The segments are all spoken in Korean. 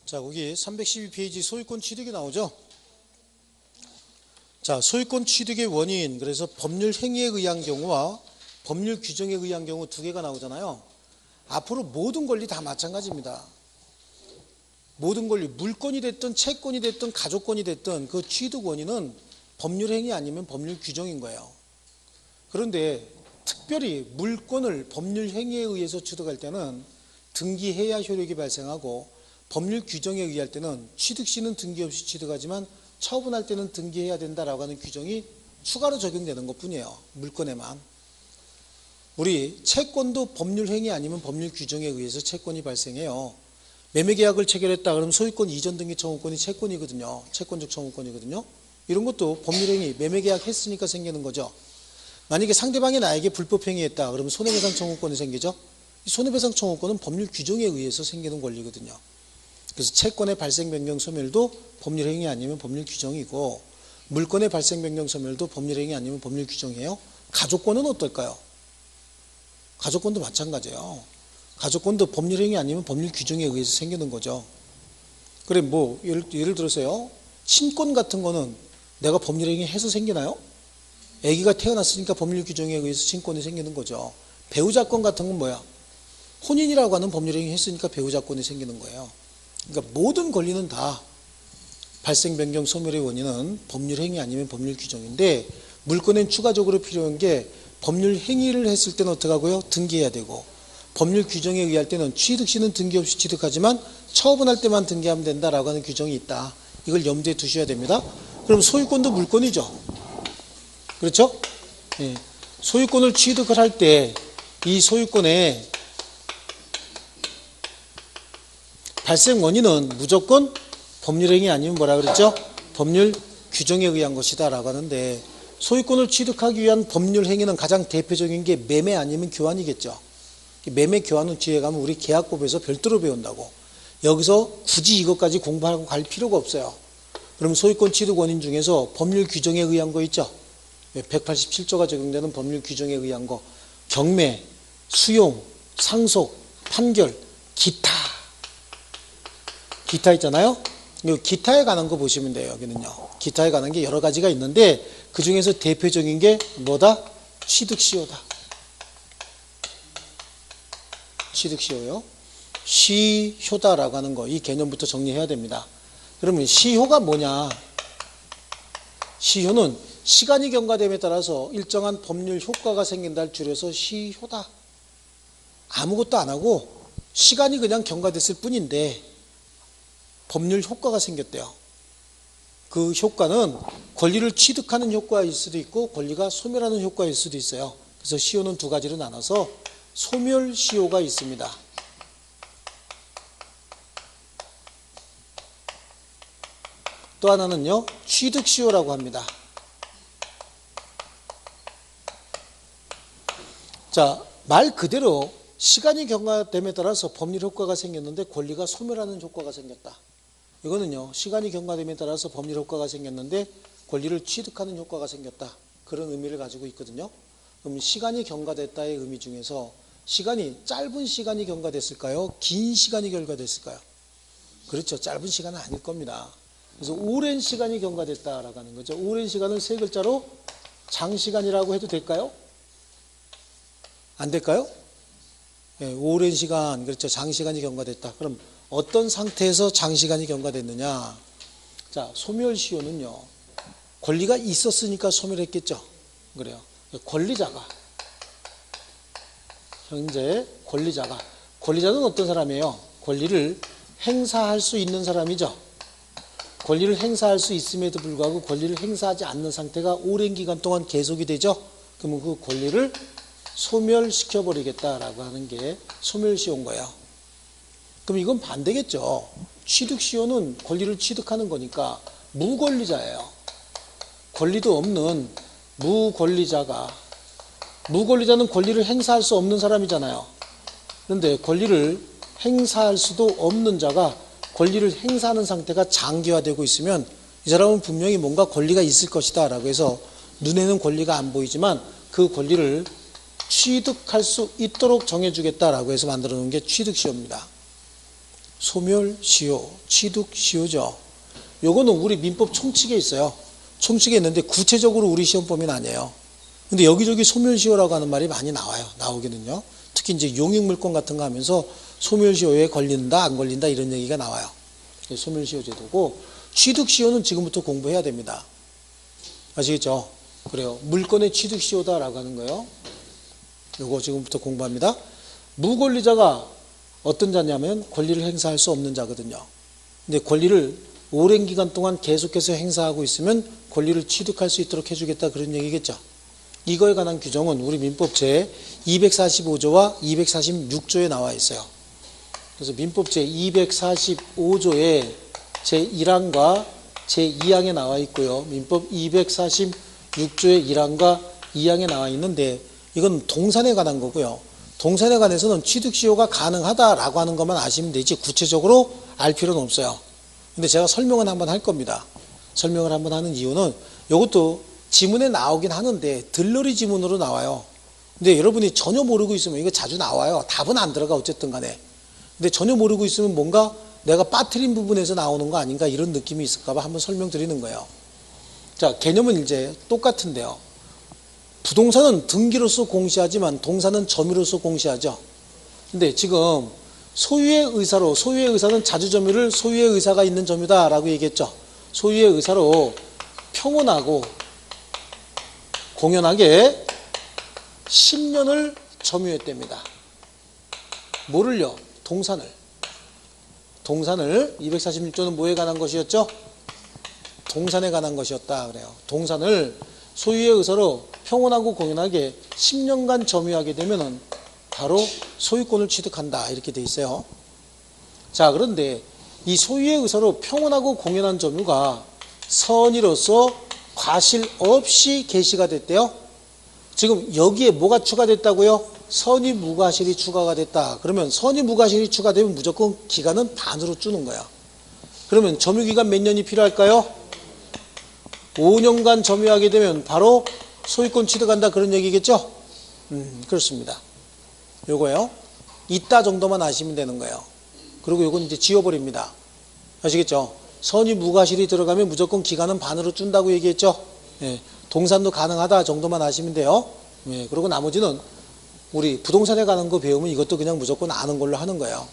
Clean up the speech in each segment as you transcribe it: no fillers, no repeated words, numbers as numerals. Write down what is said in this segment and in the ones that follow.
자, 거기 312페이지 소유권 취득이 나오죠. 자, 소유권 취득의 원인, 그래서 법률 행위에 의한 경우와 법률 규정에 의한 경우 두 개가 나오잖아요. 앞으로 모든 권리 다 마찬가지입니다. 모든 권리, 물권이 됐든 채권이 됐든 가족권이 됐든 그 취득 원인은 법률 행위 아니면 법률 규정인 거예요. 그런데 특별히 물권을 법률 행위에 의해서 취득할 때는 등기해야 효력이 발생하고 법률 규정에 의할 때는 취득 시는 등기 없이 취득하지만 처분할 때는 등기해야 된다라고 하는 규정이 추가로 적용되는 것뿐이에요. 물권에만. 우리 채권도 법률 행위 아니면 법률 규정에 의해서 채권이 발생해요. 매매계약을 체결했다 그러면 소유권 이전 등기 청구권이 채권이거든요. 채권적 청구권이거든요. 이런 것도 법률 행위, 매매계약 했으니까 생기는 거죠. 만약에 상대방이 나에게 불법행위했다 그러면 손해배상 청구권이 생기죠. 이 손해배상 청구권은 법률 규정에 의해서 생기는 권리거든요. 그래서 채권의 발생, 변경, 소멸도 법률 행위 아니면 법률 규정이고, 물권의 발생, 변경, 소멸도 법률 행위 아니면 법률 규정이에요. 가족권은 어떨까요? 가족권도 마찬가지예요. 가족권도 법률 행위 아니면 법률 규정에 의해서 생기는 거죠. 그래, 뭐 예를 들어서요, 친권 같은 거는 내가 법률 행위 해서 생기나요? 아기가 태어났으니까 법률 규정에 의해서 친권이 생기는 거죠. 배우자권 같은 건 뭐야? 혼인이라고 하는 법률 행위 했으니까 배우자권이 생기는 거예요. 그러니까 모든 권리는 다 발생, 변경, 소멸의 원인은 법률 행위 아니면 법률 규정인데, 물권엔 추가적으로 필요한 게 법률 행위를 했을 때는 어떻게 하고요? 등기해야 되고, 법률 규정에 의할 때는 취득 시는 등기 없이 취득하지만 처분할 때만 등기하면 된다라고 하는 규정이 있다. 이걸 염두에 두셔야 됩니다. 그럼 소유권도 물권이죠. 그렇죠? 예. 소유권을 취득을 할 때 이 소유권의 발생 원인은 무조건 법률 행위 아니면 뭐라 그랬죠? 법률 규정에 의한 것이다 라고 하는데, 소유권을 취득하기 위한 법률 행위는 가장 대표적인 게 매매 아니면 교환이겠죠. 매매 교환은 뒤에 가면 우리 계약법에서 별도로 배운다고. 여기서 굳이 이것까지 공부하고 갈 필요가 없어요. 그럼 소유권 취득 원인 중에서 법률 규정에 의한 거 있죠? 187조가 적용되는 법률 규정에 의한 거, 경매, 수용, 상속, 판결, 기타 있잖아요. 기타에 관한 거 보시면 돼요. 여기는요, 기타에 관한 게 여러 가지가 있는데 그 중에서 대표적인 게 뭐다? 취득시효다. 취득시효요. 시효다라고 하는 거, 이 개념부터 정리해야 됩니다. 그러면 시효가 뭐냐? 시효는 시간이 경과됨에 따라서 일정한 법률 효과가 생긴다를 줄여서 시효다. 아무것도 안 하고 시간이 그냥 경과됐을 뿐인데 법률 효과가 생겼대요. 그 효과는 권리를 취득하는 효과일 수도 있고 권리가 소멸하는 효과일 수도 있어요. 그래서 시효는 두 가지로 나눠서 소멸시효가 있습니다. 또 하나는요, 취득시효라고 합니다. 자, 말 그대로 시간이 경과됨에 따라서 법률 효과가 생겼는데 권리가 소멸하는 효과가 생겼다. 이거는요, 시간이 경과됨에 따라서 법률 효과가 생겼는데 권리를 취득하는 효과가 생겼다. 그런 의미를 가지고 있거든요. 그럼 시간이 경과됐다의 의미 중에서 시간이 짧은 시간이 경과됐을까요? 긴 시간이 경과됐을까요? 그렇죠. 짧은 시간은 아닐 겁니다. 그래서 오랜 시간이 경과됐다라고 하는 거죠. 오랜 시간을 세 글자로 장시간이라고 해도 될까요? 안 될까요? 네, 오랜 시간, 그렇죠. 장시간이 경과됐다. 그럼 어떤 상태에서 장시간이 경과됐느냐? 자, 소멸시효는요, 권리가 있었으니까 소멸했겠죠. 그래요. 권리자가, 현재 권리자는 어떤 사람이에요? 권리를 행사할 수 있는 사람이죠. 권리를 행사할 수 있음에도 불구하고 권리를 행사하지 않는 상태가 오랜 기간 동안 계속이 되죠. 그러면 그 권리를 소멸시켜버리겠다라고 하는 게 소멸시효인 거예요. 그럼 이건 반대겠죠. 취득시효는 권리를 취득하는 거니까 무권리자예요. 권리도 없는 무권리자는 권리를 행사할 수 없는 사람이잖아요. 그런데 권리를 행사할 수도 없는 자가 권리를 행사하는 상태가 장기화되고 있으면 이 사람은 분명히 뭔가 권리가 있을 것이다 라고 해서 눈에는 권리가 안 보이지만 그 권리를 취득할 수 있도록 정해주겠다라고 해서 만들어 놓은 게 취득시효입니다. 소멸시효, 취득시효죠. 요거는 우리 민법 총칙에 있어요. 총칙에 있는데 구체적으로 우리 시험 범위는 아니에요. 근데 여기저기 소멸시효라고 하는 말이 많이 나오거든요. 특히 이제 용익물권 같은 거 하면서 소멸시효에 걸린다, 안 걸린다 이런 얘기가 나와요. 소멸시효 제도고, 취득시효는 지금부터 공부해야 됩니다. 아시겠죠? 그래요. 물권의 취득시효다라고 하는 거예요. 요거 지금부터 공부합니다. 무권리자가 어떤 자냐면 권리를 행사할 수 없는 자거든요. 근데 권리를 오랜 기간 동안 계속해서 행사하고 있으면 권리를 취득할 수 있도록 해주겠다 그런 얘기겠죠. 이거에 관한 규정은 우리 민법 제 245조와 246조에 나와 있어요. 그래서 민법 제 245조에 제1항과 제2항에 나와 있고요. 민법 246조의 1항과 2항에 나와 있는데 이건 동산에 관한 거고요. 동산에 관해서는 취득시효가 가능하다라고 하는 것만 아시면 되지 구체적으로 알 필요는 없어요. 근데 제가 설명은 한번 할 겁니다. 설명을 한번 하는 이유는 이것도 지문에 나오긴 하는데 들러리 지문으로 나와요. 근데 여러분이 전혀 모르고 있으면 이거 자주 나와요. 답은 안 들어가 어쨌든 간에. 근데 전혀 모르고 있으면 뭔가 내가 빠뜨린 부분에서 나오는 거 아닌가 이런 느낌이 있을까 봐 한번 설명드리는 거예요. 자, 개념은 이제 똑같은데요. 부동산은 등기로서 공시하지만 동산은 점유로서 공시하죠. 근데 지금 소유의 의사로, 소유의 의사는 자주점유를 소유의 의사가 있는 점유다라고 얘기했죠. 소유의 의사로 평온하고 공연하게 10년을 점유했답니다. 뭐를요? 동산을. 동산을 246조는 뭐에 관한 것이었죠? 동산에 관한 것이었다 그래요. 동산을 소유의 의사로 평온하고 공연하게 10년간 점유하게 되면은 바로 소유권을 취득한다 이렇게 돼 있어요. 자, 그런데 이 소유의 의사로 평온하고 공연한 점유가 선의로서 과실 없이 개시가 됐대요. 지금 여기에 뭐가 추가됐다고요? 선의 무과실이 추가가 됐다. 그러면 선의 무과실이 추가되면 무조건 기간은 반으로 주는 거야. 그러면 점유기간 몇 년이 필요할까요? 5년간 점유하게 되면 바로 소유권 취득한다 그런 얘기겠죠? 그렇습니다. 요거요. 이따 정도만 아시면 되는 거예요. 그리고 요건 이제 지워버립니다. 아시겠죠? 선의 무과실이 들어가면 무조건 기간은 반으로 준다고 얘기했죠? 예, 동산도 가능하다 정도만 아시면 돼요. 예, 그리고 나머지는 우리 부동산에 관한 거 배우면 이것도 그냥 무조건 아는 걸로 하는 거예요.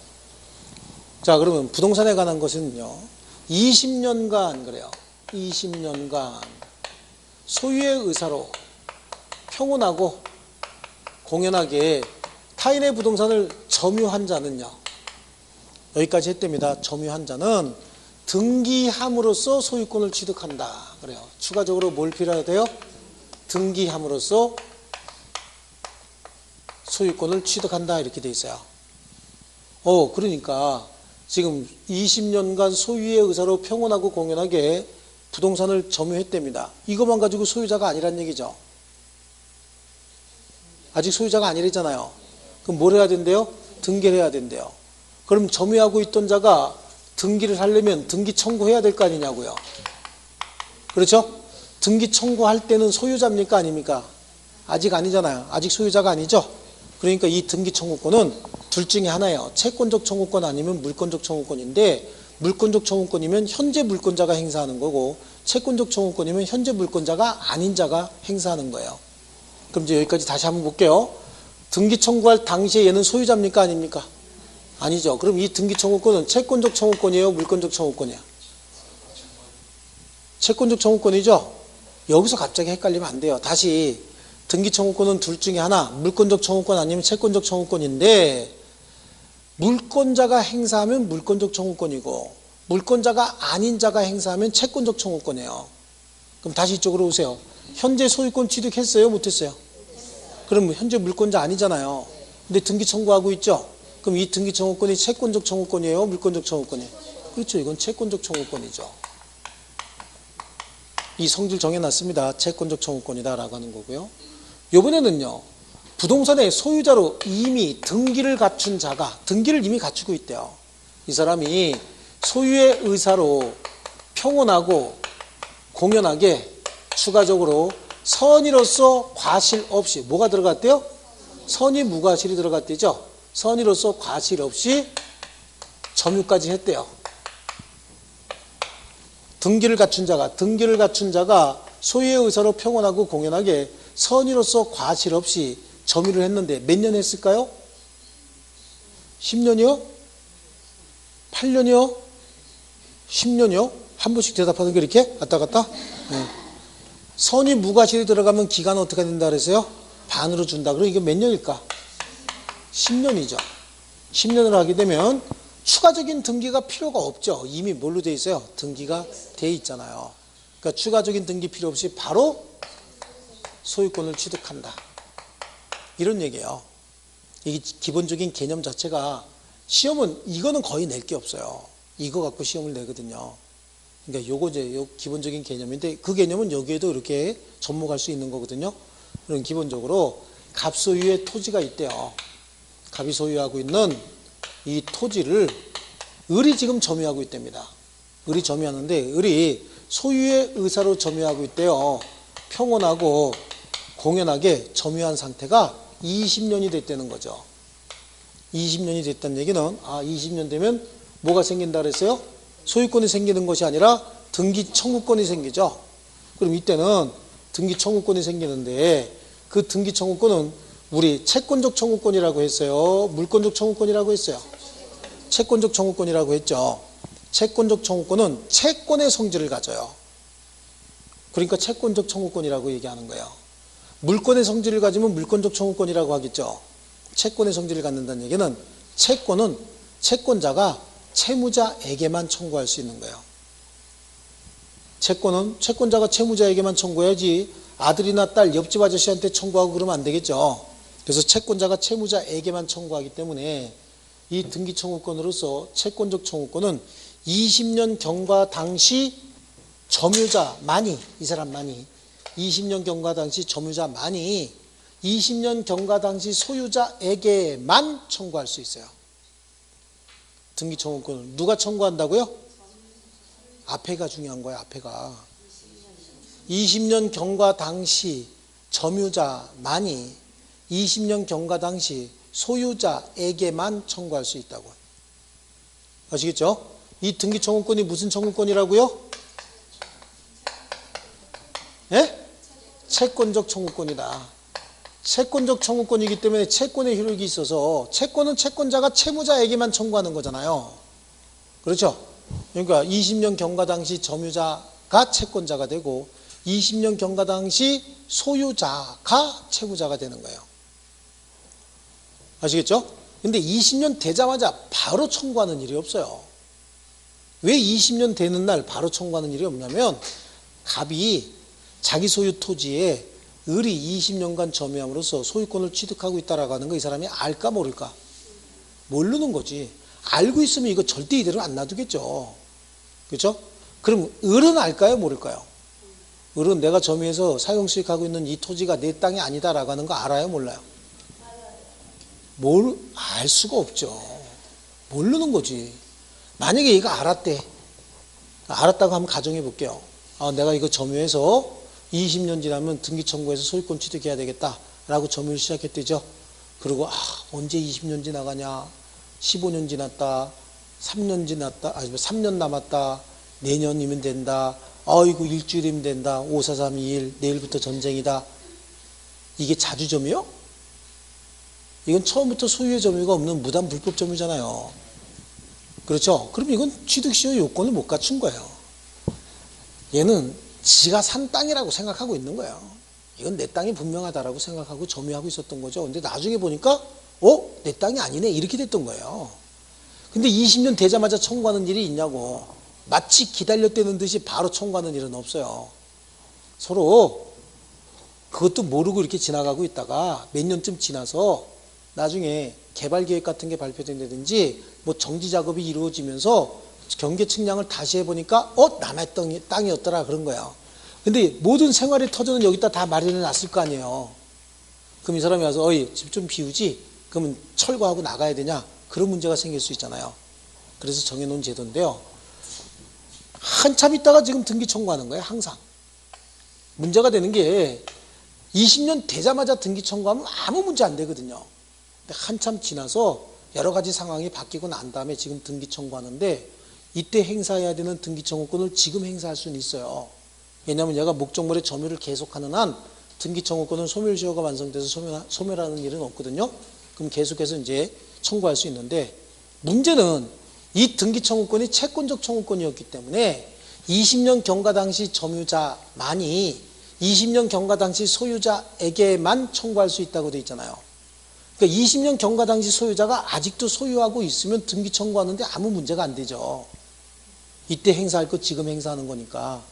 자, 그러면 부동산에 관한 것은요. 20년간 그래요. 20년간 소유의 의사로 평온하고 공연하게 타인의 부동산을 점유한 자는요. 여기까지 했답니다. 점유한 자는 등기함으로써 소유권을 취득한다. 그래요. 추가적으로 뭘 필요하대요? 등기함으로써 소유권을 취득한다. 이렇게 돼 있어요. 그러니까 지금 20년간 소유의 의사로 평온하고 공연하게 부동산을 점유했답니다. 이것만 가지고 소유자가 아니란 얘기죠. 아직 소유자가 아니랬잖아요. 그럼 뭘 해야 된대요? 등기를 해야 된대요. 그럼 점유하고 있던 자가 등기를 하려면 등기 청구해야 될 거 아니냐고요. 그렇죠? 등기 청구할 때는 소유자입니까? 아닙니까? 아직 아니잖아요. 아직 소유자가 아니죠? 그러니까 이 등기 청구권은 둘 중에 하나예요. 채권적 청구권 아니면 물권적 청구권인데 물권적 청구권이면 현재 물권자가 행사하는 거고 채권적 청구권이면 현재 물권자가 아닌 자가 행사하는 거예요. 그럼 이제 여기까지 다시 한번 볼게요. 등기 청구할 당시에 얘는 소유자입니까? 아닙니까? 아니죠. 그럼 이 등기 청구권은 채권적 청구권이에요? 물권적 청구권이에요? 채권적 청구권이죠? 여기서 갑자기 헷갈리면 안 돼요. 다시 등기 청구권은 둘 중에 하나, 물권적 청구권 아니면 채권적 청구권인데 물권자가 행사하면 물권적 청구권이고 물권자가 아닌 자가 행사하면 채권적 청구권이에요. 그럼 다시 이쪽으로 오세요. 현재 소유권 취득했어요? 못했어요? 그럼 현재 물권자 아니잖아요. 근데 등기 청구하고 있죠? 그럼 이 등기 청구권이 채권적 청구권이에요? 물권적 청구권이에요? 그렇죠. 이건 채권적 청구권이죠. 이 성질 정해놨습니다. 채권적 청구권이다라고 하는 거고요. 이번에는요. 부동산의 소유자로 이미 등기를 갖춘 자가 등기를 이미 갖추고 있대요. 이 사람이 소유의 의사로 평온하고 공연하게 추가적으로 선의로서 과실 없이 뭐가 들어갔대요? 선의 무과실이 들어갔대죠. 선의로서 과실 없이 점유까지 했대요. 등기를 갖춘 자가 소유의 의사로 평온하고 공연하게 선의로서 과실 없이 점유를 했는데 몇 년 했을까요? 10년이요? 8년이요? 10년이요? 한 번씩 대답하는 게 이렇게 왔다 갔다? 네. 선의 무과실이 들어가면 기간은 어떻게 된다 그랬어요? 반으로 준다. 그럼 이게 몇 년일까? 10년이죠. 10년을 하게 되면 추가적인 등기가 필요가 없죠. 이미 뭘로 돼 있어요? 등기가 돼 있잖아요. 그러니까 추가적인 등기 필요 없이 바로 소유권을 취득한다. 이런 얘기예요. 이게 기본적인 개념 자체가 시험은 이거는 거의 낼 게 없어요. 이거 갖고 시험을 내거든요. 그러니까 요거 이제 요 기본적인 개념인데 그 개념은 여기에도 이렇게 접목할 수 있는 거거든요. 그럼 기본적으로 갑소유의 토지가 있대요. 갑이 소유하고 있는 이 토지를 을이 지금 점유하고 있답니다. 을이 점유하는데 을이 소유의 의사로 점유하고 있대요. 평온하고 공연하게 점유한 상태가 20년이 됐다는 거죠. 20년이 됐다는 얘기는 20년 되면 뭐가 생긴다 그랬어요? 소유권이 생기는 것이 아니라 등기 청구권이 생기죠. 그럼 이때는 등기 청구권이 생기는데 그 등기 청구권은 우리 채권적 청구권이라고 했어요? 물권적 청구권이라고 했어요? 채권적 청구권이라고 했죠. 채권적 청구권은 채권의 성질을 가져요. 그러니까 채권적 청구권이라고 얘기하는 거예요. 물권의 성질을 가지면 물권적 청구권이라고 하겠죠. 채권의 성질을 갖는다는 얘기는 채권은 채권자가 채무자에게만 청구할 수 있는 거예요. 채권은 채권자가 채무자에게만 청구해야지 아들이나 딸 옆집 아저씨한테 청구하고 그러면 안 되겠죠. 그래서 채권자가 채무자에게만 청구하기 때문에 이 등기 청구권으로서 채권적 청구권은 20년 경과 당시 점유자만이, 이 사람만이 20년 경과 당시 점유자만이 20년 경과 당시 소유자에게만 청구할 수 있어요. 등기 청구권을 누가 청구한다고요? 앞에가 중요한 거예요. 앞에가 20년 경과 당시 점유자만이 20년 경과 당시 소유자에게만 청구할 수 있다고. 아시겠죠? 이 등기 청구권이 무슨 청구권이라고요? 예? 채권적 청구권이다. 채권적 청구권이기 때문에 채권의 효력이 있어서 채권은 채권자가 채무자에게만 청구하는 거잖아요. 그렇죠? 그러니까 20년 경과 당시 점유자가 채권자가 되고 20년 경과 당시 소유자가 채무자가 되는 거예요. 아시겠죠? 근데 20년 되자마자 바로 청구하는 일이 없어요. 왜 20년 되는 날 바로 청구하는 일이 없냐면 갑이 자기 소유 토지에 을이 20년간 점유함으로써 소유권을 취득하고 있다라고 하는 거 이 사람이 알까 모를까? 모르는 거지. 알고 있으면 이거 절대 이대로 안 놔두겠죠. 그렇죠? 그럼 을은 알까요 모를까요? 을은 내가 점유해서 사용수익하고 있는 이 토지가 내 땅이 아니다라고 하는 거 알아요 몰라요? 알 수가 없죠. 모르는 거지. 만약에 얘가 알았대. 알았다고 한번 가정해 볼게요. 내가 이거 점유해서 20년 지나면 등기 청구해서 소유권 취득해야 되겠다라고 점유를 시작했대죠. 그리고 언제 20년 지나가냐? 15년 지났다. 3년 지났다. 3년 남았다. 내년이면 된다. 아이고 일주일이면 된다. 5, 4, 3, 2, 1 내일부터 전쟁이다. 이게 자주점유요? 이건 처음부터 소유의 점유가 없는 무단 불법 점유잖아요. 그렇죠? 그럼 이건 취득시효 요건을 못 갖춘 거예요. 얘는 지가 산 땅이라고 생각하고 있는 거예요. 이건 내 땅이 분명하다라고 생각하고 점유하고 있었던 거죠. 근데 나중에 보니까 내 땅이 아니네 이렇게 됐던 거예요. 근데 20년 되자마자 청구하는 일이 있냐고. 마치 기다렸다는 듯이 바로 청구하는 일은 없어요. 서로 그것도 모르고 이렇게 지나가고 있다가 몇 년쯤 지나서 나중에 개발계획 같은 게 발표된다든지 뭐 정지 작업이 이루어지면서 경계 측량을 다시 해보니까 남의 땅이었더라 그런 거예요. 근데 모든 생활의 터전은 여기다 다 마련해 놨을 거 아니에요. 그럼 이 사람이 와서 집 좀 비우지? 그러면 철거하고 나가야 되냐? 그런 문제가 생길 수 있잖아요. 그래서 정해놓은 제도인데요. 한참 있다가 지금 등기 청구하는 거예요. 항상. 문제가 되는 게 20년 되자마자 등기 청구하면 아무 문제 안 되거든요. 근데 한참 지나서 여러 가지 상황이 바뀌고 난 다음에 지금 등기 청구하는데 이때 행사해야 되는 등기 청구권을 지금 행사할 수는 있어요. 왜냐하면 얘가 목적물의 점유를 계속하는 한 등기 청구권은 소멸시효가 완성돼서 소멸하는 일은 없거든요. 그럼 계속해서 이제 청구할 수 있는데 문제는 이 등기 청구권이 채권적 청구권이었기 때문에 20년 경과 당시 점유자만이 20년 경과 당시 소유자에게만 청구할 수 있다고 되어 있잖아요. 그러니까 20년 경과 당시 소유자가 아직도 소유하고 있으면 등기 청구하는데 아무 문제가 안 되죠. 이때 행사할 거 지금 행사하는 거니까.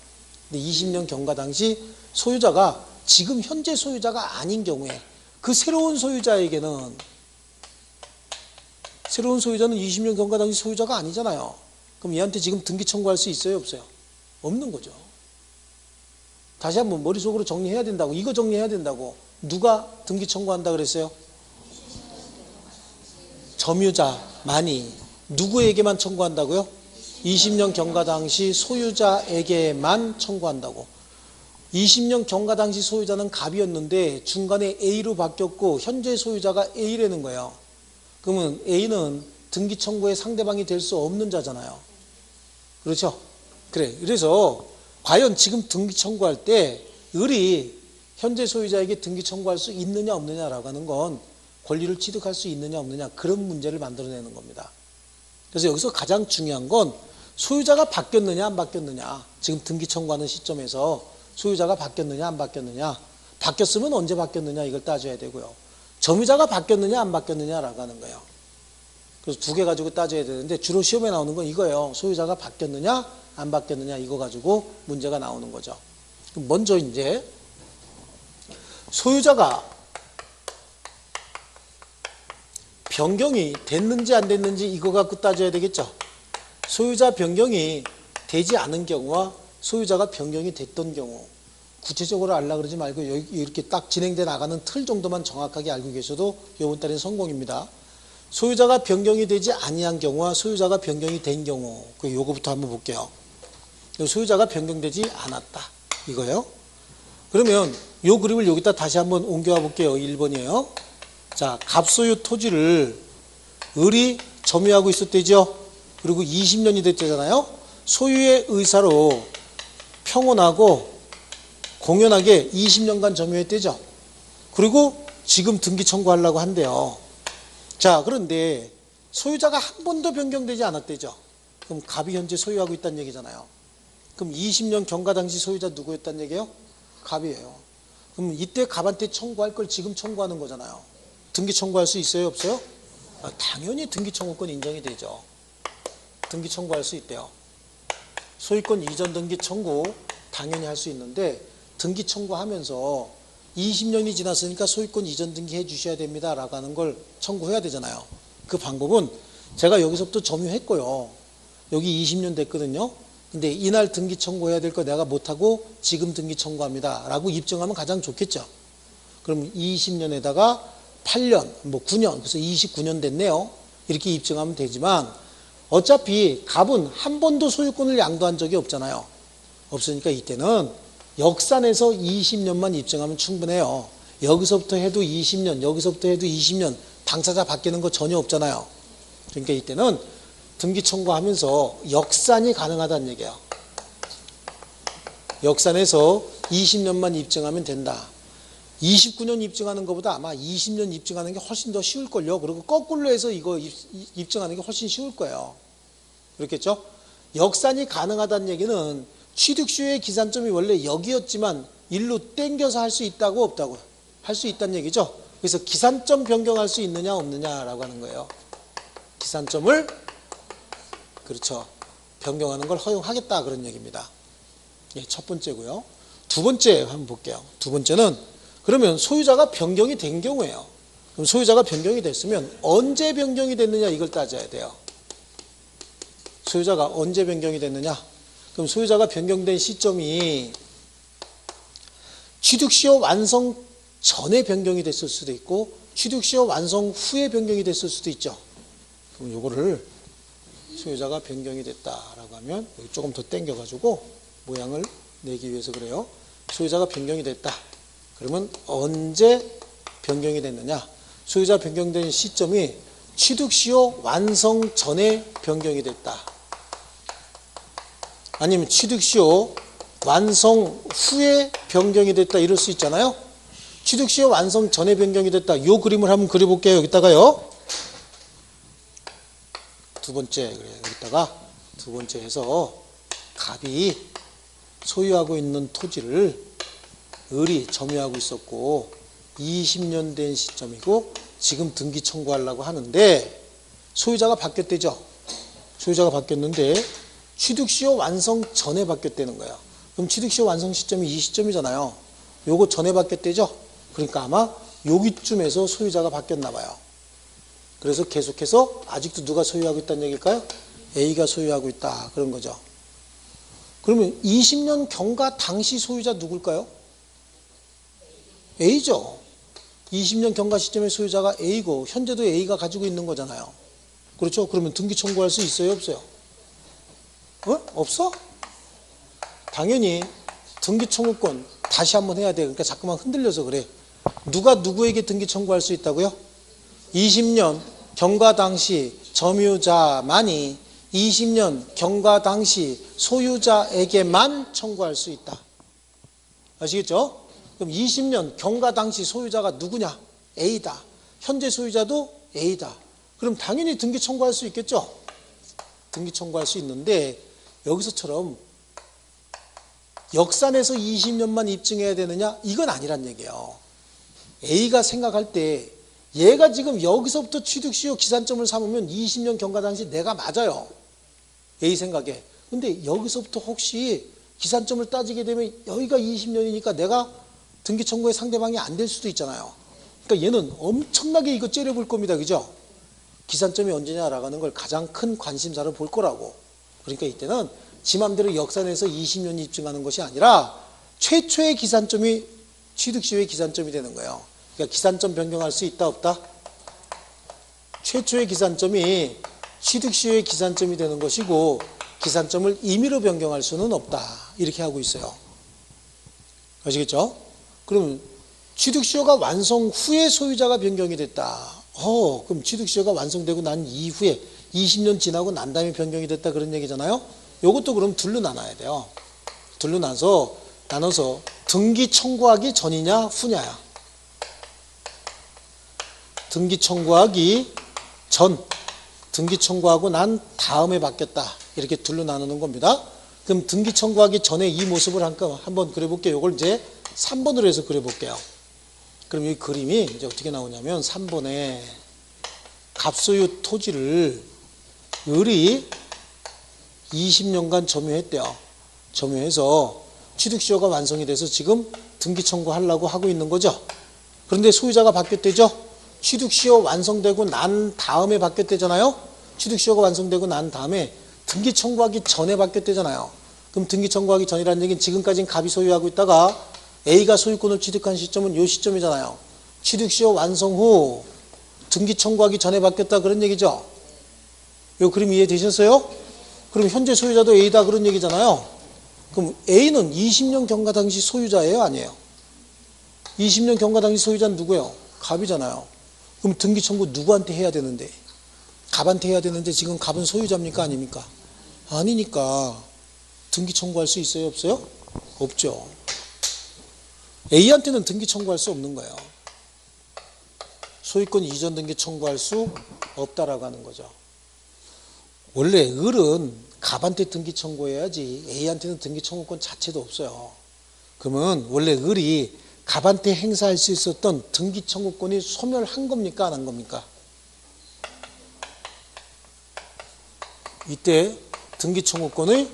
근데 20년 경과 당시 소유자가 지금 현재 소유자가 아닌 경우에 그 새로운 소유자에게는 새로운 소유자는 20년 경과 당시 소유자가 아니잖아요. 그럼 얘한테 지금 등기 청구할 수 있어요? 없어요? 없는 거죠. 다시 한번 머릿속으로 정리해야 된다고. 이거 정리해야 된다고. 누가 등기 청구한다 그랬어요? 점유자만이. 누구에게만 청구한다고요? 20년 경과 당시 소유자에게만 청구한다고. 20년 경과 당시 소유자는 갑이었는데 중간에 A로 바뀌었고 현재 소유자가 A라는 거예요. 그러면 A는 등기 청구의 상대방이 될 수 없는 자잖아요. 그렇죠? 그래. 그래서 과연 지금 등기 청구할 때 을이 현재 소유자에게 등기 청구할 수 있느냐 없느냐라고 하는 건 권리를 취득할 수 있느냐 없느냐 그런 문제를 만들어내는 겁니다. 그래서 여기서 가장 중요한 건 소유자가 바뀌었느냐 안 바뀌었느냐. 지금 등기 청구하는 시점에서 소유자가 바뀌었느냐 안 바뀌었느냐. 바뀌었으면 언제 바뀌었느냐 이걸 따져야 되고요. 점유자가 바뀌었느냐 안 바뀌었느냐라고 하는 거예요. 그래서 두 개 가지고 따져야 되는데 주로 시험에 나오는 건 이거예요. 소유자가 바뀌었느냐 안 바뀌었느냐 이거 가지고 문제가 나오는 거죠. 먼저 이제 소유자가 변경이 됐는지 안 됐는지 이거 갖고 따져야 되겠죠. 소유자 변경이 되지 않은 경우와 소유자가 변경이 됐던 경우 구체적으로 알라 그러지 말고 이렇게 딱 진행돼 나가는 틀 정도만 정확하게 알고 계셔도 이번 달엔 성공입니다. 소유자가 변경이 되지 아니한 경우와 소유자가 변경이 된 경우 요거부터 한번 볼게요. 소유자가 변경되지 않았다 이거예요. 그러면 요 그림을 여기다 다시 한번 옮겨와 볼게요. 1번이에요. 자, 갑소유 토지를 을이 점유하고 있었대죠. 그리고 20년이 됐잖아요. 소유의 의사로 평온하고 공연하게 20년간 점유했대죠. 그리고 지금 등기 청구하려고 한대요. 자, 그런데 소유자가 한 번도 변경되지 않았대죠. 그럼 갑이 현재 소유하고 있다는 얘기잖아요. 그럼 20년 경과 당시 소유자 누구였다는 얘기예요? 갑이에요. 그럼 이때 갑한테 청구할 걸 지금 청구하는 거잖아요. 등기 청구할 수 있어요? 없어요? 당연히 등기 청구권 인정이 되죠. 등기 청구할 수 있대요. 소유권 이전 등기 청구 당연히 할 수 있는데 등기 청구하면서 20년이 지났으니까 소유권 이전 등기 해 주셔야 됩니다 라고 하는 걸 청구해야 되잖아요. 그 방법은 제가 여기서부터 점유했고요. 여기 20년 됐거든요. 근데 이날 등기 청구해야 될 거 내가 못하고 지금 등기 청구합니다 라고 입증하면 가장 좋겠죠. 그럼 20년에다가 8년, 뭐 9년, 그래서 29년 됐네요. 이렇게 입증하면 되지만 어차피 갑은 한 번도 소유권을 양도한 적이 없잖아요. 없으니까 이때는 역산해서 20년만 입증하면 충분해요. 여기서부터 해도 20년, 여기서부터 해도 20년, 당사자 바뀌는 거 전혀 없잖아요. 그러니까 이때는 등기 청구하면서 역산이 가능하다는 얘기예요. 역산해서 20년만 입증하면 된다. 29년 입증하는 것보다 아마 20년 입증하는 게 훨씬 더 쉬울걸요. 그리고 거꾸로 해서 이거 입증하는 게 훨씬 쉬울 거예요. 그렇겠죠? 역산이 가능하다는 얘기는 취득시효의 기산점이 원래 여기였지만 일로 땡겨서 할 수 있다고 없다고 할 수 있다는 얘기죠. 그래서 기산점 변경할 수 있느냐 없느냐라고 하는 거예요. 기산점을 그렇죠. 변경하는 걸 허용하겠다 그런 얘기입니다. 예, 첫 번째고요. 두 번째 한번 볼게요. 두 번째는 그러면 소유자가 변경이 된 경우예요. 그럼 소유자가 변경이 됐으면 언제 변경이 됐느냐 이걸 따져야 돼요. 소유자가 언제 변경이 됐느냐. 그럼 소유자가 변경된 시점이 취득시효 완성 전에 변경이 됐을 수도 있고 취득시효 완성 후에 변경이 됐을 수도 있죠. 그럼 요거를 소유자가 변경이 됐다라고 하면 여기 조금 더 당겨가지고 모양을 내기 위해서 그래요. 소유자가 변경이 됐다. 그러면 언제 변경이 됐느냐. 소유자 변경된 시점이 취득시효 완성 전에 변경이 됐다. 아니면 취득시효 완성 후에 변경이 됐다. 이럴 수 있잖아요. 취득시효 완성 전에 변경이 됐다. 이 그림을 한번 그려볼게요. 여기다가요. 두 번째, 여기다가 두 번째 해서 갑이 소유하고 있는 토지를 을이 점유하고 있었고 20년 된 시점이고 지금 등기 청구하려고 하는데 소유자가 바뀌었대죠. 소유자가 바뀌었는데 취득시효 완성 전에 바뀌었다는 거예요. 그럼 취득시효 완성 시점이 이 시점이잖아요. 요거 전에 바뀌었대죠. 그러니까 아마 여기쯤에서 소유자가 바뀌었나 봐요. 그래서 계속해서 아직도 누가 소유하고 있다는 얘기일까요? A가 소유하고 있다. 그런 거죠. 그러면 20년 경과 당시 소유자 누굴까요? A죠. 20년 경과 시점의 소유자가 A고 현재도 A가 가지고 있는 거잖아요. 그렇죠? 그러면 등기 청구할 수 있어요? 없어요? 없어? 당연히 등기 청구권 다시 한번 해야 돼. 그러니까 자꾸만 흔들려서 그래. 누가 누구에게 등기 청구할 수 있다고요? 20년 경과 당시 점유자만이 20년 경과 당시 소유자에게만 청구할 수 있다. 아시겠죠? 그럼 20년 경과 당시 소유자가 누구냐? A다. 현재 소유자도 A다. 그럼 당연히 등기 청구할 수 있겠죠? 등기 청구할 수 있는데 여기서처럼 역산해서 20년만 입증해야 되느냐? 이건 아니란 얘기예요. A가 생각할 때 얘가 지금 여기서부터 취득시효 기산점을 삼으면 20년 경과 당시 내가 맞아요. A 생각에. 근데 여기서부터 혹시 기산점을 따지게 되면 여기가 20년이니까 내가 등기 청구의 상대방이 안 될 수도 있잖아요. 그러니까 얘는 엄청나게 이거 째려볼 겁니다. 그죠? 기산점이 언제냐라고 하는 걸 가장 큰 관심사로 볼 거라고. 그러니까 이때는 지 맘대로 역산해서 20년 입증하는 것이 아니라 최초의 기산점이 취득시효의 기산점이 되는 거예요. 그러니까 기산점 변경할 수 있다 없다? 최초의 기산점이 취득시효의 기산점이 되는 것이고 기산점을 임의로 변경할 수는 없다. 이렇게 하고 있어요. 아시겠죠? 그럼 취득시효가 완성 후에 소유자가 변경이 됐다. 그럼 취득시효가 완성되고 난 이후에 20년 지나고 난 다음에 변경이 됐다 그런 얘기잖아요. 이것도 그럼 둘로 나눠야 돼요. 둘로 나눠서 등기 청구하기 전이냐 후냐야. 등기 청구하기 전, 등기 청구하고 난 다음에 바뀌었다. 이렇게 둘로 나누는 겁니다. 그럼 등기 청구하기 전에 이 모습을 한번 그려볼게요. 이걸 이제 3번으로 해서 그려볼게요. 그럼 이 그림이 이제 어떻게 나오냐면 3번에 갑소유 토지를 을이 20년간 점유했대요. 점유해서 취득시효가 완성이 돼서 지금 등기 청구하려고 하고 있는 거죠. 그런데 소유자가 바뀌었대죠. 취득시효 완성되고 난 다음에 바뀌었대잖아요. 취득시효가 완성되고 난 다음에 등기 청구하기 전에 바뀌었대잖아요. 그럼 등기 청구하기 전이라는 얘기는 지금까지는 갑이 소유하고 있다가 A가 소유권을 취득한 시점은 이 시점이잖아요. 취득시효 완성 후 등기 청구하기 전에 바뀌었다 그런 얘기죠. 이 그림 이해되셨어요? 그럼 현재 소유자도 A다 그런 얘기잖아요. 그럼 A는 20년 경과 당시 소유자예요? 아니에요? 20년 경과 당시 소유자는 누구예요? 갑이잖아요. 그럼 등기 청구 누구한테 해야 되는데? 갑한테 해야 되는데 지금 갑은 소유자입니까? 아닙니까? 아니니까 등기 청구할 수 있어요? 없어요? 없죠. A한테는 등기 청구할 수 없는 거예요. 소유권 이전 등기 청구할 수 없다라고 하는 거죠. 원래 을은 갑한테 등기 청구해야지 A한테는 등기 청구권 자체도 없어요. 그러면 원래 을이 갑한테 행사할 수 있었던 등기 청구권이 소멸한 겁니까? 안 한 겁니까? 이때 등기 청구권을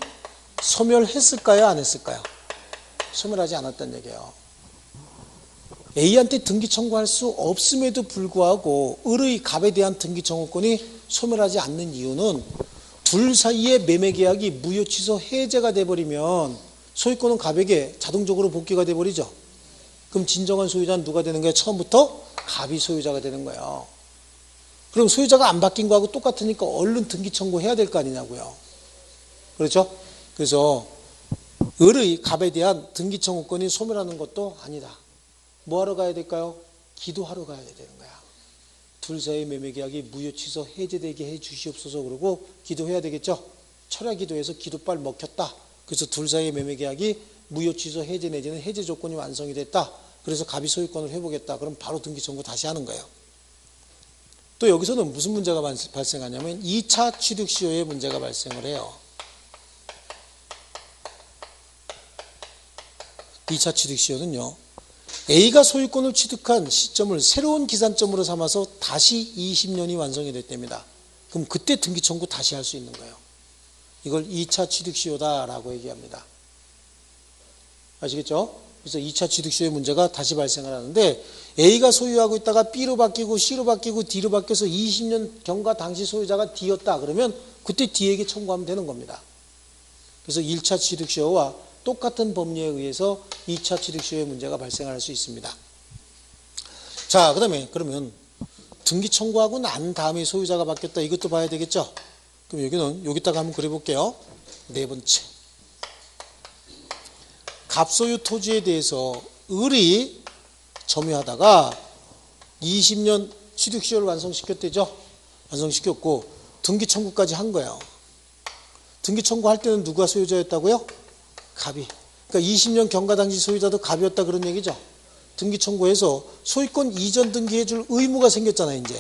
소멸했을까요? 안 했을까요? 소멸하지 않았다는 얘기예요. A한테 등기 청구할 수 없음에도 불구하고 을의 갑에 대한 등기 청구권이 소멸하지 않는 이유는 둘 사이의 매매 계약이 무효 취소 해제가 돼버리면 소유권은 갑에게 자동적으로 복귀가 돼버리죠. 그럼 진정한 소유자는 누가 되는 거예요? 처음부터 갑이 소유자가 되는 거예요. 그럼 소유자가 안 바뀐 거하고 똑같으니까 얼른 등기 청구해야 될 거 아니냐고요. 그렇죠? 그래서 을의 갑에 대한 등기 청구권이 소멸하는 것도 아니다. 뭐 하러 가야 될까요? 기도하러 가야 되는 거야. 둘 사이의 매매계약이 무효 취소 해제되게 해 주시옵소서. 그러고 기도해야 되겠죠. 철야 기도해서 기도빨 먹혔다. 그래서 둘 사이의 매매계약이 무효 취소 해제 내지는 해제 조건이 완성이 됐다. 그래서 갑이 소유권을 회복했다. 그럼 바로 등기 청구 다시 하는 거예요. 또 여기서는 무슨 문제가 발생하냐면 2차 취득 시효의 문제가 발생을 해요. 2차 취득 시효는요, A가 소유권을 취득한 시점을 새로운 기산점으로 삼아서 다시 20년이 완성이 됐답니다. 그럼 그때 등기 청구 다시 할 수 있는 거예요. 이걸 2차 취득 시효다라고 얘기합니다. 아시겠죠? 그래서 2차 취득 시효의 문제가 다시 발생을 하는데, A가 소유하고 있다가 B로 바뀌고 C로 바뀌고 D로 바뀌어서 20년 경과 당시 소유자가 D였다. 그러면 그때 D에게 청구하면 되는 겁니다. 그래서 1차 취득 시효와 똑같은 법리에 의해서 2차 취득 시효의 문제가 발생할 수 있습니다. 자, 그다음에 그러면 등기 청구하고 난 다음에 소유자가 바뀌었다. 이것도 봐야 되겠죠? 그럼 여기는 여기다가 한번 그려볼게요. 네 번째. 갑소유 토지에 대해서 을이 점유하다가 20년 취득 시효를 완성시켰대죠. 완성시켰고 등기 청구까지 한 거예요. 등기 청구할 때는 누가 소유자였다고요? 갑이. 그러니까 20년 경과 당시 소유자도 갑이었다 그런 얘기죠. 등기 청구해서 소유권 이전 등기해 줄 의무가 생겼잖아요. 이제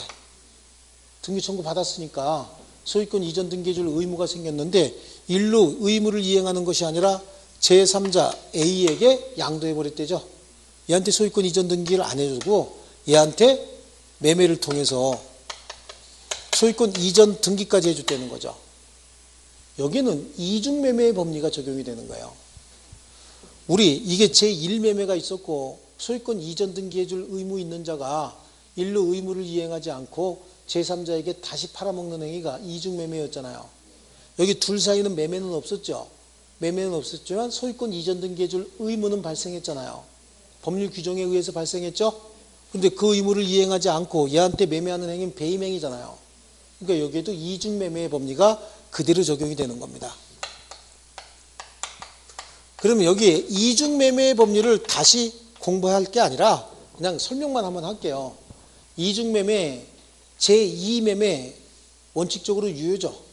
등기 청구 받았으니까 소유권 이전 등기해 줄 의무가 생겼는데, 일로 의무를 이행하는 것이 아니라 제3자 A에게 양도해 버렸대죠. 얘한테 소유권 이전 등기를 안 해주고 얘한테 매매를 통해서 소유권 이전 등기까지 해줬다는 거죠. 여기는 이중매매의 법리가 적용이 되는 거예요. 우리 이게 제1매매가 있었고 소유권 이전 등기해 줄 의무 있는 자가 일로 의무를 이행하지 않고 제3자에게 다시 팔아먹는 행위가 이중매매였잖아요. 여기 둘 사이는 매매는 없었죠. 매매는 없었지만 소유권 이전 등기해 줄 의무는 발생했잖아요. 법률 규정에 의해서 발생했죠. 그런데 그 의무를 이행하지 않고 얘한테 매매하는 행위는 배임행위잖아요. 그러니까 여기에도 이중매매의 법리가 그대로 적용이 되는 겁니다. 그러면 여기에 이중매매의 법률을 다시 공부할 게 아니라 그냥 설명만 한번 할게요. 이중매매, 제2매매 원칙적으로 유효죠.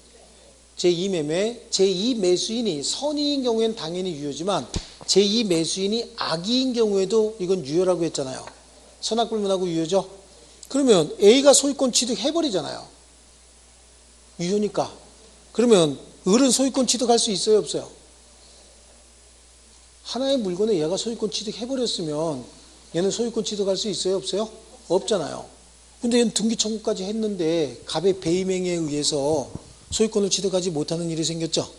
제2매매, 제2매수인이 선의인 경우에는 당연히 유효지만 제2매수인이 악의인 경우에도 이건 유효라고 했잖아요. 선악불문하고 유효죠. 그러면 A가 소유권 취득해버리잖아요. 유효니까. 그러면 을은 소유권 취득할 수 있어요, 없어요? 하나의 물건에 얘가 소유권 취득해버렸으면 얘는 소유권 취득할 수 있어요, 없어요? 없잖아요. 근데 얘는 등기 청구까지 했는데 갑의 배임행위에 의해서 소유권을 취득하지 못하는 일이 생겼죠.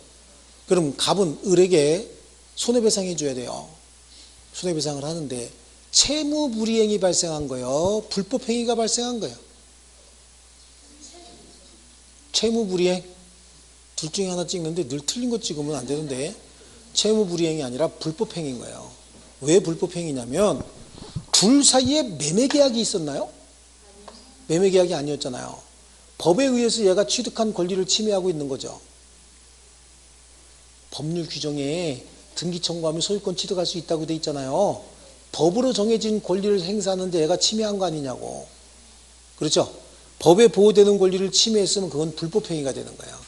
그럼 갑은 을에게 손해배상해 줘야 돼요. 손해배상을 하는데 채무불이행이 발생한 거예요, 불법행위가 발생한 거예요? 채무불이행 둘 중에 하나 찍는데 늘 틀린 거 찍으면 안 되는데, 채무불이행이 아니라 불법행위인 거예요. 왜 불법행위냐면 둘 사이에 매매계약이 있었나요? 매매계약이 아니었잖아요. 법에 의해서 얘가 취득한 권리를 침해하고 있는 거죠. 법률 규정에 등기 청구하면 소유권 취득할 수 있다고 돼 있잖아요. 법으로 정해진 권리를 행사하는데 얘가 침해한 거 아니냐고. 그렇죠? 법에 보호되는 권리를 침해했으면 그건 불법행위가 되는 거예요.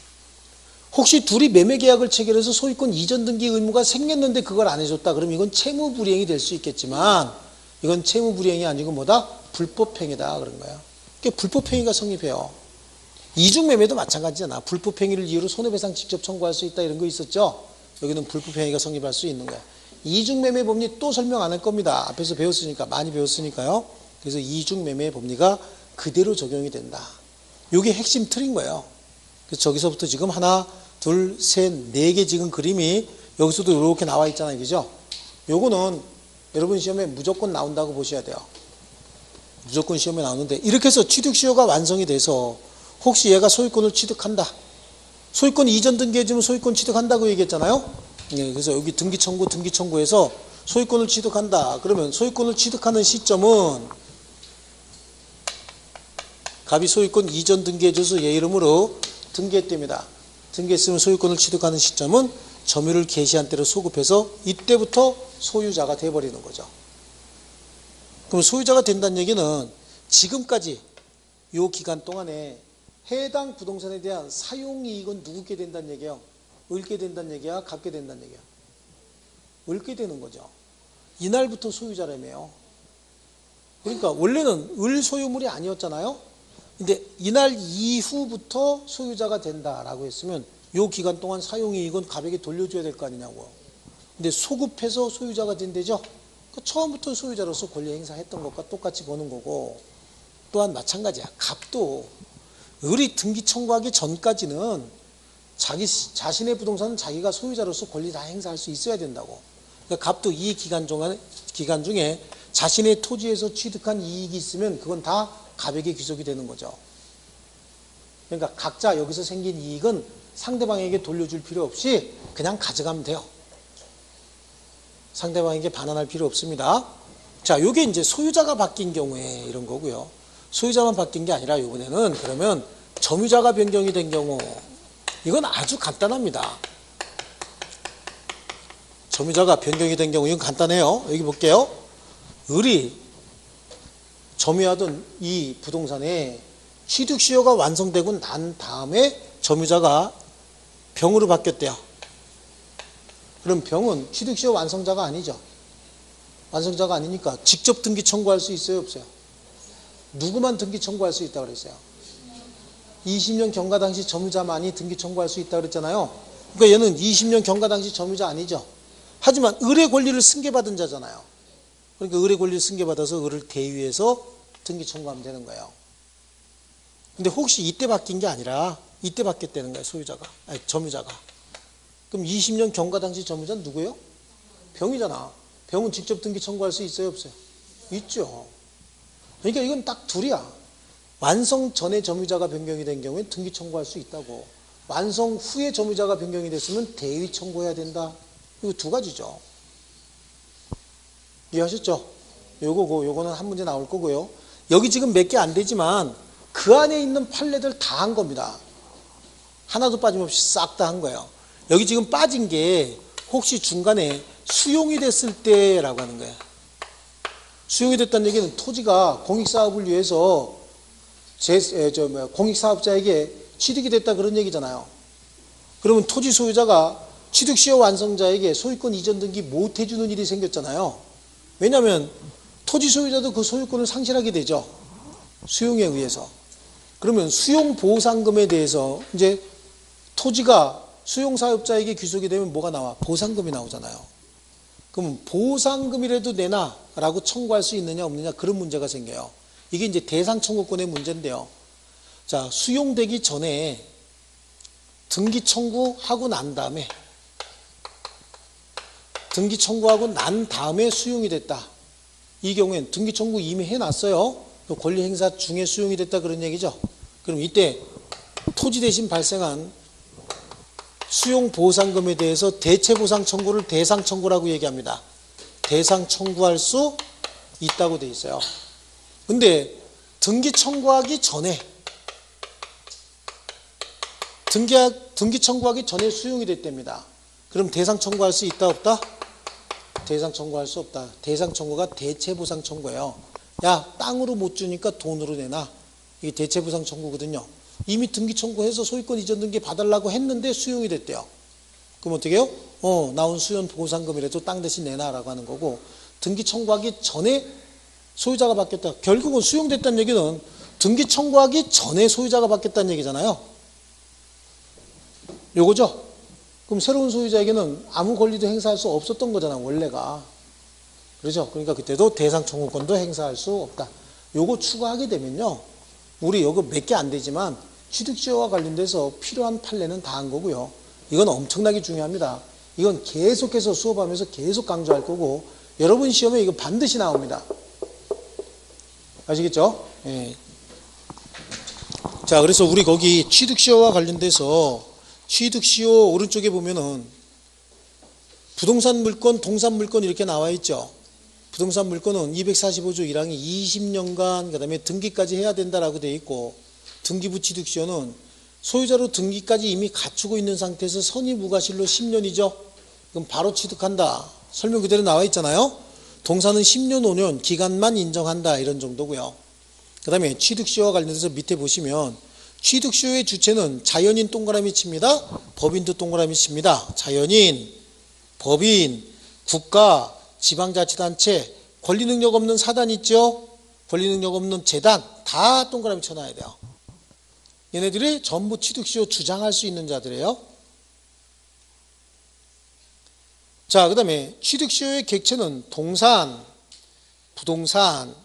혹시 둘이 매매계약을 체결해서 소유권 이전 등기 의무가 생겼는데 그걸 안 해줬다. 그럼 이건 채무불이행이 될 수 있겠지만 이건 채무불이행이 아니고 뭐다? 불법행위다 그런 거예요. 그러니까 불법행위가 성립해요. 이중매매도 마찬가지잖아. 불법행위를 이유로 손해배상 직접 청구할 수 있다 이런 거 있었죠. 여기는 불법행위가 성립할 수 있는 거예요. 이중매매 법리 또 설명 안 할 겁니다. 앞에서 배웠으니까, 많이 배웠으니까요. 그래서 이중매매 법리가 그대로 적용이 된다. 이게 핵심 틀인 거예요. 그래서 저기서부터 지금 하나, 둘, 셋, 네 개 지금 그림이 여기서도 이렇게 나와 있잖아요. 그죠? 요거는 여러분 시험에 무조건 나온다고 보셔야 돼요. 무조건 시험에 나오는데, 이렇게 해서 취득시효가 완성이 돼서 혹시 얘가 소유권을 취득한다. 소유권 이전 등기해주면 소유권 취득한다고 얘기했잖아요. 예, 그래서 여기 등기 청구해서 소유권을 취득한다. 그러면 소유권을 취득하는 시점은 갑이 소유권 이전 등기해줘서 얘 이름으로 등기했답니다. 등기했으면 소유권을 취득하는 시점은 점유를 개시한 때로 소급해서 이때부터 소유자가 돼버리는 거죠. 그럼 소유자가 된다는 얘기는 지금까지 요 기간 동안에 해당 부동산에 대한 사용이익은 누구게 된다는 얘기예요? 을게 된다는 얘기야? 갚게 된다는 얘기야? 을게 되는 거죠. 이날부터 소유자라며요. 그러니까 원래는 을 소유물이 아니었잖아요. 근데 이날 이후부터 소유자가 된다라고 했으면 요 기간 동안 사용이익은 갑에게 돌려줘야 될 거 아니냐고. 근데 소급해서 소유자가 된대죠. 그 처음부터 소유자로서 권리 행사했던 것과 똑같이 보는 거고, 또한 마찬가지야. 갑도 을이 등기 청구하기 전까지는 자신의 부동산은 자기가 소유자로서 권리 다 행사할 수 있어야 된다고. 그러니까 갑도 이 기간 중에 자신의 토지에서 취득한 이익이 있으면 그건 다 갑에게 귀속이 되는 거죠. 그러니까 각자 여기서 생긴 이익은 상대방에게 돌려줄 필요 없이 그냥 가져가면 돼요. 상대방에게 반환할 필요 없습니다. 자, 요게 이제 소유자가 바뀐 경우에 이런 거고요. 소유자만 바뀐 게 아니라 이번에는 그러면 점유자가 변경이 된 경우, 이건 아주 간단합니다. 점유자가 변경이 된 경우 이건 간단해요. 여기 볼게요. 을이 점유하던 이 부동산에 취득시효가 완성되고 난 다음에 점유자가 병으로 바뀌었대요. 그럼 병은 취득시효 완성자가 아니죠. 완성자가 아니니까 직접 등기 청구할 수 있어요, 없어요? 누구만 등기 청구할 수 있다고 그랬어요? 20년 경과 당시 점유자만이 등기 청구할 수 있다고 그랬잖아요. 그러니까 얘는 20년 경과 당시 점유자 아니죠. 하지만 을의 권리를 승계받은 자잖아요. 그러니까 을의 권리를 승계받아서 을을 대위해서 등기 청구하면 되는 거예요. 근데 혹시 이때 바뀐 게 아니라 이때 바뀌었다는 거예요, 소유자가. 아니, 점유자가. 그럼 20년 경과 당시 점유자는 누구예요? 병이잖아. 병은 직접 등기 청구할 수 있어요, 없어요? 있죠. 그러니까 이건 딱 둘이야. 완성 전에 점유자가 변경이 된 경우에 등기 청구할 수 있다고. 완성 후에 점유자가 변경이 됐으면 대위 청구해야 된다. 이거 두 가지죠. 이해하셨죠? 요거고 요거는 한 문제 나올 거고요. 여기 지금 몇 개 안 되지만 그 안에 있는 판례들 다 한 겁니다. 하나도 빠짐없이 싹 다 한 거예요. 여기 지금 빠진 게 혹시 중간에 수용이 됐을 때라고 하는 거예요. 수용이 됐다는 얘기는 토지가 공익사업을 위해서 공익사업자에게 취득이 됐다 그런 얘기잖아요. 그러면 토지 소유자가 취득시효 완성자에게 소유권 이전 등기 못 해주는 일이 생겼잖아요. 왜냐하면 토지 소유자도 그 소유권을 상실하게 되죠. 수용에 의해서. 그러면 수용보상금에 대해서 이제 토지가 수용사업자에게 귀속이 되면 뭐가 나와? 보상금이 나오잖아요. 그럼 보상금이라도 내놔라고 청구할 수 있느냐 없느냐 그런 문제가 생겨요. 이게 이제 대상 청구권의 문제인데요. 자, 수용되기 전에 등기 청구하고 난 다음에 수용이 됐다. 이 경우엔 등기 청구 이미 해놨어요. 권리 행사 중에 수용이 됐다 그런 얘기죠. 그럼 이때 토지 대신 발생한 수용 보상금에 대해서 대체 보상 청구를 대상 청구라고 얘기합니다. 대상 청구할 수 있다고 돼 있어요. 근데 등기 청구하기 전에 등기 청구하기 전에 수용이 됐답니다. 그럼 대상 청구할 수 있다 없다? 대상 청구할 수 없다. 대상 청구가 대체 보상 청구예요. 야, 땅으로 못 주니까 돈으로 내놔. 이게 대체 보상 청구거든요. 이미 등기 청구해서 소유권 이전 등기 봐달라고 했는데 수용이 됐대요. 그럼 어떻게 해요? 나온 수용 보상금이라도 땅 대신 내놔라고 하는 거고, 등기 청구하기 전에 소유자가 바뀌었다. 결국은 수용됐다는 얘기는 등기 청구하기 전에 소유자가 바뀌었다는 얘기잖아요. 요거죠? 그럼 새로운 소유자에게는 아무 권리도 행사할 수 없었던 거잖아, 원래가. 그렇죠? 그러니까 그때도 대상 청구권도 행사할 수 없다. 요거 추가하게 되면요, 우리 요거 몇 개 안 되지만 취득시효와 관련돼서 필요한 판례는 다 한 거고요. 이건 엄청나게 중요합니다. 이건 계속해서 수업하면서 계속 강조할 거고, 여러분 시험에 이거 반드시 나옵니다. 아시겠죠? 예. 자, 그래서 우리 거기 취득시효와 관련돼서 취득시효 오른쪽에 보면은 부동산 물건, 동산 물건 이렇게 나와 있죠. 부동산 물건은 245조 1항이 20년간 그다음에 등기까지 해야 된다라고 되어 있고, 등기부 취득시효는 소유자로 등기까지 이미 갖추고 있는 상태에서 선의무과실로 10년이죠. 그럼 바로 취득한다. 설명 그대로 나와 있잖아요. 동산은 10년, 5년 기간만 인정한다 이런 정도고요. 그 다음에 취득시효와 관련해서 밑에 보시면 취득시효의 주체는 자연인 동그라미 칩니다. 법인도 동그라미 칩니다. 자연인, 법인, 국가, 지방자치단체, 권리능력 없는 사단 있죠? 권리능력 없는 재단 다 동그라미 쳐놔야 돼요. 얘네들이 전부 취득시효 주장할 수 있는 자들이에요. 자, 그 다음에 취득시효의 객체는 동산, 부동산,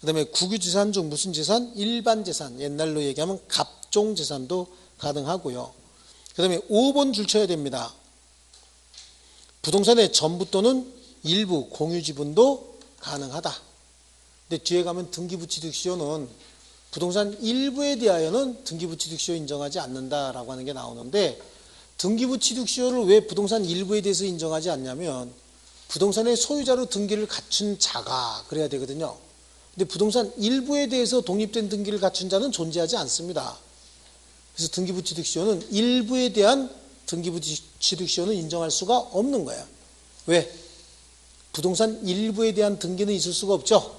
그 다음에 국유재산 중 무슨 재산? 일반재산, 옛날로 얘기하면 갑종재산도 가능하고요. 그 다음에 5번 줄 쳐야 됩니다. 부동산의 전부 또는 일부 공유지분도 가능하다. 근데 뒤에 가면 등기부 취득시효는 부동산 일부에 대하여는 등기부 취득시효 인정하지 않는다라고 하는 게 나오는데, 등기부 취득시효를 왜 부동산 일부에 대해서 인정하지 않냐면 부동산의 소유자로 등기를 갖춘 자가 그래야 되거든요. 근데 부동산 일부에 대해서 독립된 등기를 갖춘 자는 존재하지 않습니다. 그래서 등기부 취득시효는 일부에 대한 등기부 취득시효는 인정할 수가 없는 거예요. 왜? 부동산 일부에 대한 등기는 있을 수가 없죠.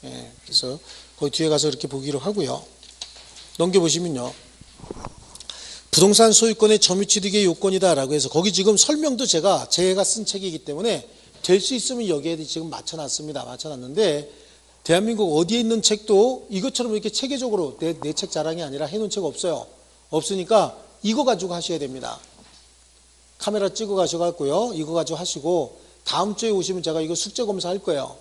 예, 그래서 거기 뒤에 가서 이렇게 보기로 하고요. 넘겨보시면요. 부동산 소유권의 점유취득의 요건이다라고 해서 거기 지금 설명도 제가 쓴 책이기 때문에 될 수 있으면 여기에 지금 맞춰놨습니다. 맞춰놨는데 대한민국 어디에 있는 책도 이것처럼 이렇게 체계적으로 내 책 자랑이 아니라 해놓은 책 없어요. 없으니까 이거 가지고 하셔야 됩니다. 카메라 찍어 가셔갖고요. 이거 가지고 하시고 다음 주에 오시면 제가 이거 숙제 검사할 거예요.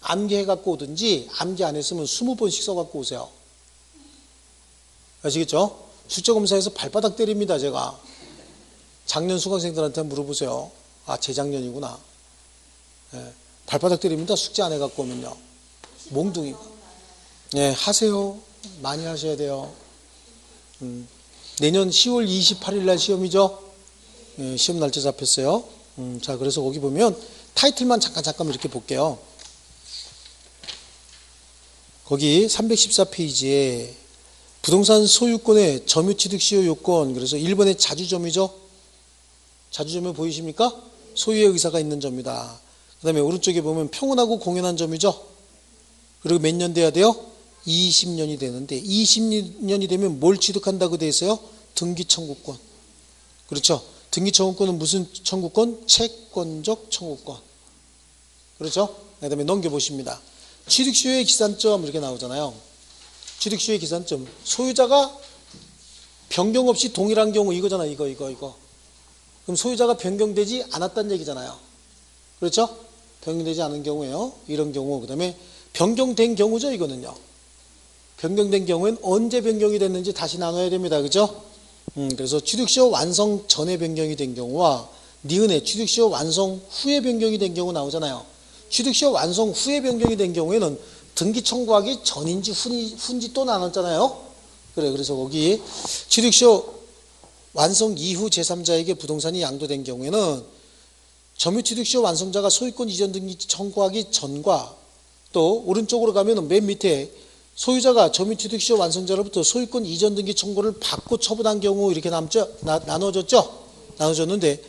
암기해 갖고 오든지 암기 안 했으면 20번씩 써갖고 오세요. 아시겠죠? 숙제 검사에서 발바닥 때립니다. 제가. 작년 수강생들한테 물어보세요. 아, 재작년이구나. 예, 발바닥 때립니다. 숙제 안 해갖고 오면요. 몽둥이. 예, 하세요. 많이 하셔야 돼요. 내년 10월 28일 날 시험이죠. 예, 시험 날짜 잡혔어요. 자, 그래서 거기 보면 타이틀만 잠깐 이렇게 볼게요. 거기 314페이지에 부동산 소유권의 점유취득시효 요건, 그래서 1번의 자주점이죠. 자주점이 보이십니까? 소유의 의사가 있는 점이다. 그 다음에 오른쪽에 보면 평온하고 공연한 점이죠. 그리고 몇 년 돼야 돼요? 20년이 되는데 20년이 되면 뭘 취득한다고 돼 있어요? 등기청구권. 그렇죠? 등기청구권은 무슨 청구권? 채권적 청구권. 그렇죠? 그 다음에 넘겨보십니다. 취득시효의 기산점 이렇게 나오잖아요. 취득시효의 기산점. 소유자가 변경 없이 동일한 경우 이거잖아. 이거. 그럼 소유자가 변경되지 않았다는 얘기잖아요. 그렇죠? 변경되지 않은 경우에요. 이런 경우. 그 다음에 변경된 경우죠. 이거는요. 변경된 경우엔 언제 변경이 됐는지 다시 나눠야 됩니다. 그죠? 그래서 취득시효 완성 전에 변경이 된 경우와 니은에 취득시효 완성 후에 변경이 된 경우 나오잖아요. 취득시효 완성 후에 변경이 된 경우에는 등기 청구하기 전인지 후인지 또 나눴잖아요. 그래서 거기 취득시효 완성 이후 제3자에게 부동산이 양도된 경우에는 점유취득시효 완성자가 소유권 이전 등기 청구하기 전과 또 오른쪽으로 가면 맨 밑에 소유자가 점유취득시효 완성자로부터 소유권 이전 등기 청구를 받고 처분한 경우 이렇게 나눠졌죠? 나눠졌는데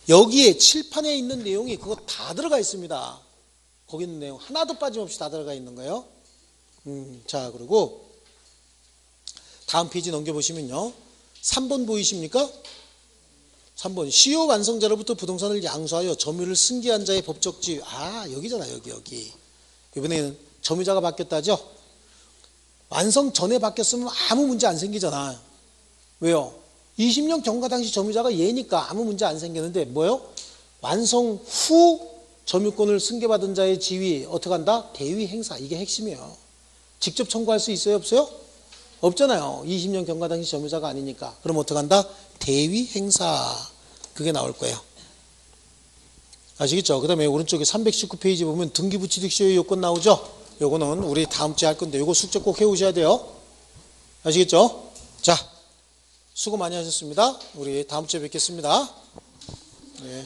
여기에 칠판에 있는 내용이 그거 다 들어가 있습니다. 거기 있는 내용 하나도 빠짐없이 다 들어가 있는 거예요. 자, 그리고 다음 페이지 넘겨보시면요. 3번 보이십니까? 3번 시효 완성자로부터 부동산을 양수하여 점유를 승계한 자의 법적 지위. 아, 여기잖아. 여기. 이번에는 점유자가 바뀌었다죠? 완성 전에 바뀌었으면 아무 문제 안 생기잖아. 왜요? 20년 경과 당시 점유자가 얘니까 아무 문제 안 생기는데 뭐요? 완성 후 점유권을 승계받은 자의 지위 어떻게 한다? 대위 행사. 이게 핵심이에요. 직접 청구할 수 있어요? 없어요? 없잖아요. 20년 경과 당시 점유자가 아니니까. 그럼 어떻게 한다? 대위 행사. 그게 나올 거예요. 아시겠죠? 그 다음에 오른쪽에 319페이지 보면 등기부 취득시효의 요건 나오죠? 요거는 우리 다음 주에 할 건데 요거 숙제 꼭 해오셔야 돼요. 아시겠죠? 자, 수고 많이 하셨습니다. 우리 다음 주에 뵙겠습니다. 네.